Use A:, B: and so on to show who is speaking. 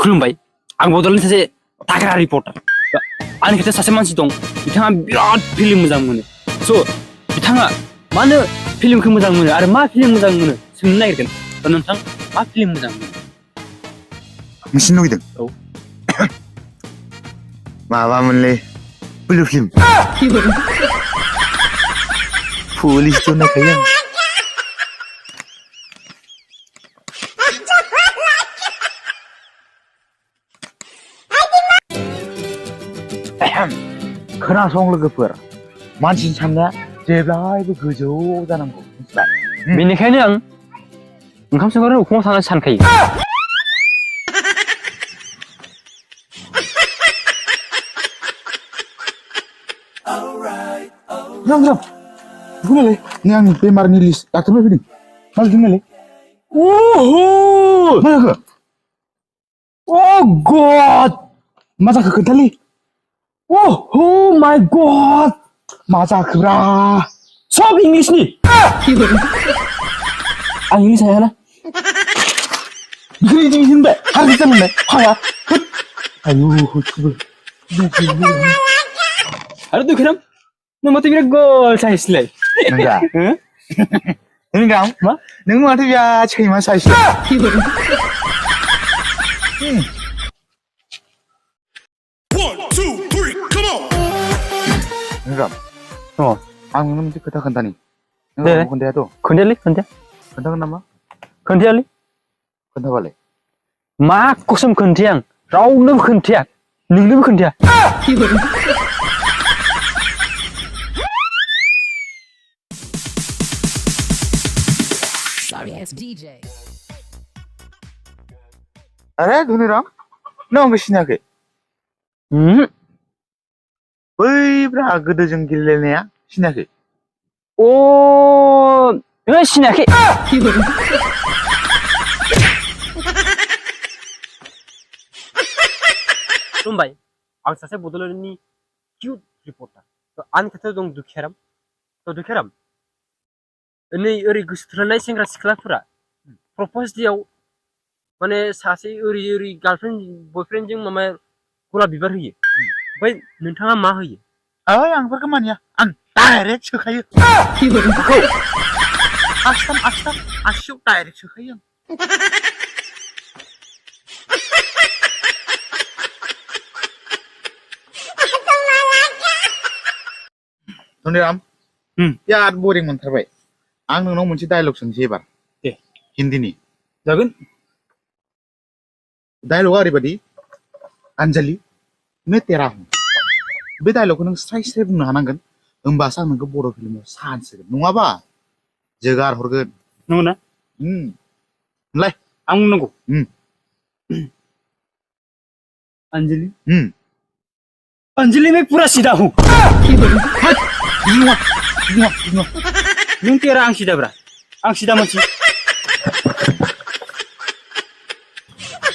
A: खुलुमबाय आं बड'लेण्ड सासे थाग्रा रिपर्टार आंनि खाथियाव सासे मानसि दं बिथाङा बिराद फिल्म मोजां मोनो स' बिथाङा मानो फिल्मखौ मोजां मोनो आरो मा फिल्म मोजां मोनो सोंनो नागिरगोन नोंथां मा फिल्म मोजां मोनो
B: मिथिनो लुगैदों
A: औ
B: माबामोनलै ब्लु फिल्म पुलिसथ' नायखायो आं खोनासं लोगोफोर मानसिनि साननाया जेब्लायबो गोजौ जानांगौ मिथिबाय
A: बेनिखायनो आं ओंखाम संग्रा उखुमाव थानानै सानखायो
B: राम बुंलाय नै आंनि बेमारनि लिस्ट डाक्टारनिफ्राय फैदों मा लिरदोंनालाय
A: ओहो
B: मा जाखो
A: अ गड
B: मा जाखो खोन्थालै
A: ओहो माय गड
B: मा जाखोब्रा
A: सब इंलिसनि आं इंलिस हायाना
B: बेखौनो इदि होनबाय हारगेट जालांबाय हाया आयु होसोबो
A: आरो दुखिराम नों माथो बिराद गल साइसलाय
B: नंगा नोंगाम
A: मा
B: नों माथो बिराद सैमा साइस नोंगाम
A: अ
B: आं नोंनो मोनसे खोथा खोन्थानि
A: दे
B: खोन्थायाथ'
A: खोन्थायालै खोन्थाया
B: खोन्थागोन नामा
A: खोन्थायालै
B: खोन्थाबालाय
A: मा कसम खोन्थाया आं रावनोबो खोन्थाया नोंनोबो खोन्थाया
C: Sorry, it's DJ.
B: आरे धनिराम नों आंखौ सिनायाखै बैब्रा गोदो जों गेलेनाया सिनायाखै
A: अ सिनायाखै खुलुमबाय आं सासे बड'लेण्डनि किउट रिपर्टार आंनि खाथियाव दं दुखियाराम नै ओरै गोसो थोलायनाय सेंग्रा सिख्लाफोरा प्रप'ज डेआव माने सासे ओरै गार्लफ्रेन्ड बयफ्रेन्डजों माबा गलाप बिबार होयो ओमफ्राय नोंथाङा मा होयो
B: ओइ आं बेफोरखौ मानिया आं डाइरेक्ट सोखायो आखिथाम आसियाव डाइरेक्ट सोखायो आं धनिराम बिराद बरिं मोनथारबाय आं नोंनाव मोनसे डायलग सोंसै एबार
A: दे
B: हिन्दीनि
A: जागोन
B: डायलगा ओरैबायदि अंजलि मैं तेरा हूं बे डायलगखौ नों स्राय स्राय बुंनो हानांगोन होमबासो आं नोंखौ बर' फिल्माव चान्स होगोन नङाबा जोगार हरगोन
A: नंगौना
B: होनलाय
A: आं बुंनांगौ अंजलि अंजलि मैं पूरा सीधा हूँ नों तेरा आं सिदाब्रा आं सिदा मानसि